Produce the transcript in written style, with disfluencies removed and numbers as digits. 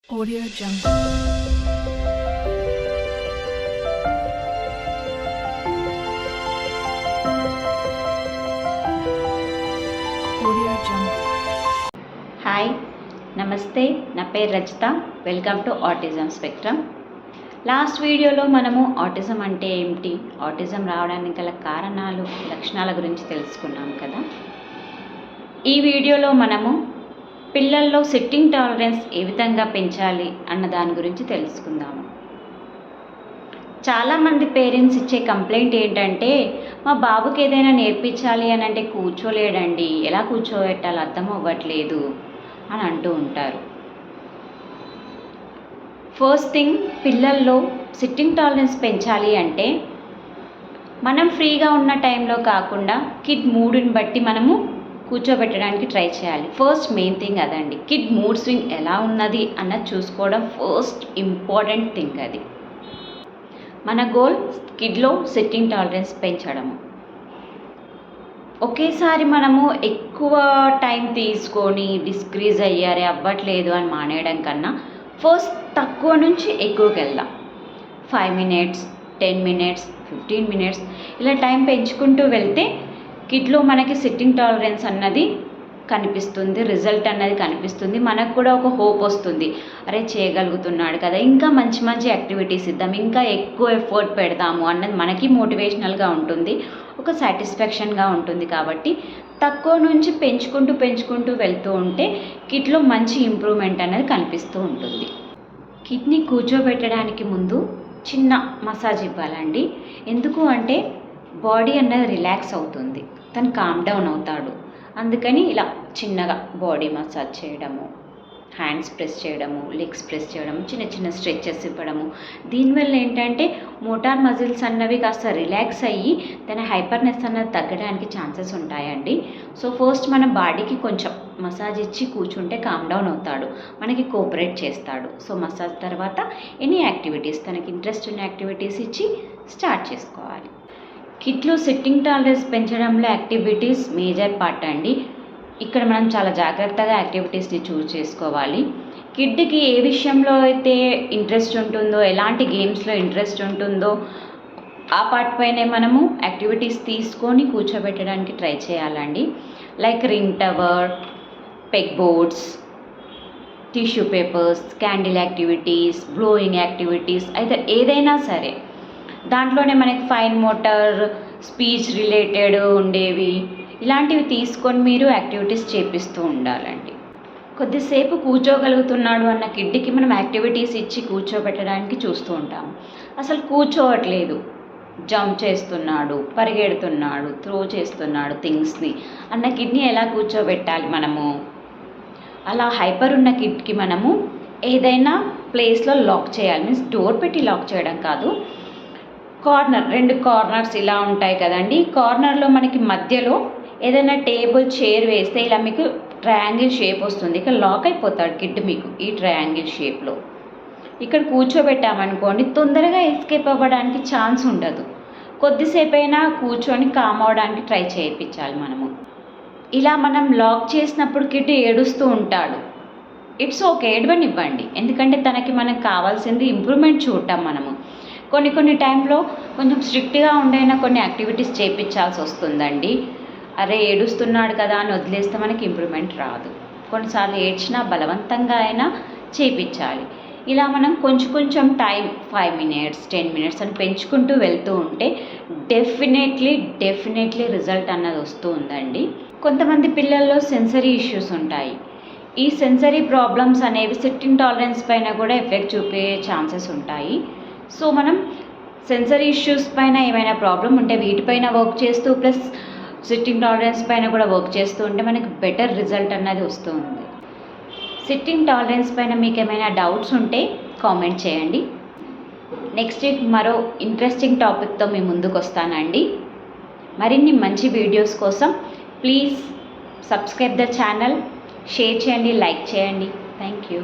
Audio Jungle. Audio Jungle. Hi నమస్తే, నా పేరు Rachitha. Welcome to autism spectrum. Last వీడియోలో మనము ఆటిజం అంటే ఏమిటి, ఆటిజం రావడానికి గల కారణాలు, లక్షణాల గురించి తెలుసుకున్నాం కదా. ఈ వీడియోలో మనము పిల్లల్లో సిట్టింగ్ టాలరెన్స్ ఏ విధంగా పెంచాలి అన్న దాని గురించి తెలుసుకుందాము. చాలామంది పేరెంట్స్ ఇచ్చే కంప్లైంట్ ఏంటంటే, మా బాబుకి ఏదైనా నేర్పించాలి అని అంటే కూర్చోలేడండి, ఎలా కూర్చోబెట్టాలి అర్థం అవ్వట్లేదు అని అంటూ ఉంటారు. ఫస్ట్ థింగ్, పిల్లల్లో సిట్టింగ్ టాలరెన్స్ పెంచాలి అంటే మనం ఫ్రీగా ఉన్న టైంలో కాకుండా కిడ్ మూడ్ని బట్టి మనము కూర్చోబెట్టడానికి ట్రై చేయాలి. ఫస్ట్ మెయిన్ థింగ్ అదండి. కిడ్ మూడ్ స్వింగ్ ఎలా ఉన్నది అన్నది చూసుకోవడం ఫస్ట్ ఇంపార్టెంట్ థింగ్. అది మన గోల్, కిడ్లో సిట్టింగ్ టాలరెన్స్ పెంచడము. ఒకేసారి మనము ఎక్కువ టైం తీసుకొని డిస్క్రీజ్ అయ్యారే అవ్వట్లేదు అని మానేయడం కన్నా ఫస్ట్ తక్కువ నుంచి ఎక్కువకి వెళ్దాం. 5 minutes, 10 minutes, 15 minutes ఇలా టైం పెంచుకుంటూ వెళ్తే కిడ్లో మనకి సిట్టింగ్ టాలరెన్స్ అన్నది కనిపిస్తుంది, రిజల్ట్ అన్నది కనిపిస్తుంది. మనకు కూడా ఒక హోప్ వస్తుంది, అరే చేయగలుగుతున్నాడు కదా, ఇంకా మంచి మంచి యాక్టివిటీస్ ఇద్దాం, ఇంకా ఎక్కువ ఎఫర్ట్ పెడదాము అన్నది మనకి మోటివేషనల్గా ఉంటుంది, ఒక సాటిస్ఫాక్షన్గా ఉంటుంది. కాబట్టి తక్కువ నుంచి పెంచుకుంటూ వెళ్తూ ఉంటే కిడ్లో మంచి ఇంప్రూవ్మెంట్ అనేది కనిపిస్తూ ఉంటుంది. కిడ్ని కూర్చోబెట్టడానికి ముందు చిన్న మసాజ్ ఇవ్వాలండి. ఎందుకు అంటే బాడీ అన్నది రిలాక్స్ అవుతుంది, తను కామ్ డౌన్ అవుతాడు. అందుకని ఇలా చిన్నగా బాడీ మసాజ్ చేయడము, హ్యాండ్స్ ప్రెస్ చేయడము, లెగ్స్ ప్రెస్ చేయడము, చిన్న చిన్న స్ట్రెచెస్ ఇవ్వడము. దీనివల్ల ఏంటంటే మోటార్ మజిల్స్ అన్నవి కాస్త రిలాక్స్ అయ్యి తన హైపర్నెస్ అన్నది తగ్గడానికి ఛాన్సెస్ ఉంటాయండి. సో ఫస్ట్ మన బాడీకి కొంచెం మసాజ్ ఇచ్చి కూర్చుంటే కామ్ డౌన్ అవుతాడు, మనకి కోఆపరేట్ చేస్తాడు. సో మసాజ్ తర్వాత ఎనీ యాక్టివిటీస్, తనకి ఇంట్రెస్ట్ ఉన్న యాక్టివిటీస్ ఇచ్చి స్టార్ట్ చేసుకోవాలి. కిడ్లో సిట్టింగ్ టాలరెన్స్ పెంచడంలో యాక్టివిటీస్ మేజర్ పార్ట్ అండి. ఇక్కడ మనం చాలా జాగ్రత్తగా యాక్టివిటీస్ని చూస్ చేసుకోవాలి. కిడ్కి ఏ విషయంలో అయితే ఇంట్రెస్ట్ ఉంటుందో, ఎలాంటి గేమ్స్లో ఇంట్రెస్ట్ ఉంటుందో ఆ పార్ట్ పైనే మనము యాక్టివిటీస్ తీసుకొని కూర్చోబెట్టడానికి ట్రై చేయాలండి. Like ring tower, peg boards, tissue papers, candle activities, blowing activities, అయితే ఏదైనా సరే దాంట్లోనే మనకి ఫైన్ మోటార్, స్పీచ్ రిలేటెడ్ ఉండేవి, ఇలాంటివి తీసుకొని మీరు యాక్టివిటీస్ చేపిస్తూ ఉండాలండి. కొద్దిసేపు కూర్చోగలుగుతున్నాడు అన్న కిడ్కి మనం యాక్టివిటీస్ ఇచ్చి కూర్చోబెట్టడానికి చూస్తూ ఉంటాము. అసలు కూర్చోవట్లేదు, జంప్ చేస్తున్నాడు, పరిగెడుతున్నాడు, త్రో చేస్తున్నాడు థింగ్స్ని అన్న కిడ్ని ఎలా కూర్చోబెట్టాలి మనము? అలా హైపర్ ఉన్న కిడ్కి మనము ఏదైనా ప్లేస్లో లాక్ చేయాలి. మీన్స్ డోర్ పెట్టి లాక్ చేయడం కాదు, కార్నర్, 2 కార్నర్స్ ఇలా ఉంటాయి కదండి. కార్నర్లో మనకి మధ్యలో ఏదైనా టేబుల్, చైర్ వేస్తే ఇలా మీకు ట్రయాంగిల్ షేప్ వస్తుంది. ఇక్కడ లాక్ అయిపోతాడు కిడ్ మీకు ఈ ట్రయాంగిల్ షేప్లో. ఇక్కడ కూర్చోబెట్టామనుకోండి, తొందరగా ఎస్కేప్ అవ్వడానికి ఛాన్స్ ఉండదు. కొద్దిసేపు అయినా కూర్చొని కామ్ అవ్వడానికి ట్రై చేయించాలి మనము. ఇలా మనం లాక్ చేసినప్పుడు కిడ్ ఏడుస్తూ ఉంటాడు, ఇట్స్ ఓకే, ఏడవనివ్వండి. ఎందుకంటే తనకి మనకు కావాల్సింది ఇంప్రూవ్మెంట్ చూడటం. మనము కొన్ని టైంలో కొంచెం స్ట్రిక్ట్గా ఉండైనా కొన్ని యాక్టివిటీస్ చేయించాల్సి వస్తుందండి. అరే ఏడుస్తున్నాడు కదా అని వదిలేస్తే మనకి ఇంప్రూవ్మెంట్ రాదు. కొన్నిసార్లు ఏడ్చినా బలవంతంగా అయినా చేయించాలి. ఇలా మనం కొంచెం టైం 5 minutes, 10 minutes అని పెంచుకుంటూ వెళ్తూ ఉంటే డెఫినెట్లీ రిజల్ట్ అన్నది వస్తూ ఉందండి. కొంతమంది పిల్లల్లో సెన్సరీ ఇష్యూస్ ఉంటాయి. ఈ సెన్సరీ ప్రాబ్లమ్స్ అనేవి సిట్టింగ్ టాలరెన్స్ పైన కూడా ఎఫెక్ట్ చూపే ఛాన్సెస్ ఉంటాయి. సో మనం సెన్సరీ ఇష్యూస్ పైన ఏమైనా ప్రాబ్లం ఉంటే వీటిపైన వర్క్ చేస్తూ ప్లస్ సిట్టింగ్ టాలరెన్స్ పైన కూడా వర్క్ చేస్తూ ఉంటే మనకి బెటర్ రిజల్ట్ అన్నది వస్తుంది. సిట్టింగ్ టాలరెన్స్ పైన మీకు ఏమైనా డౌట్స్ ఉంటే కామెంట్ చేయండి. నెక్స్ట్ వీక్ మరో ఇంట్రెస్టింగ్ టాపిక్తో మీ ముందుకు వస్తానండి. మరిన్ని మంచి వీడియోస్ కోసం please subscribe the channel, share చేయండి, లైక్ చేయండి. Thank you.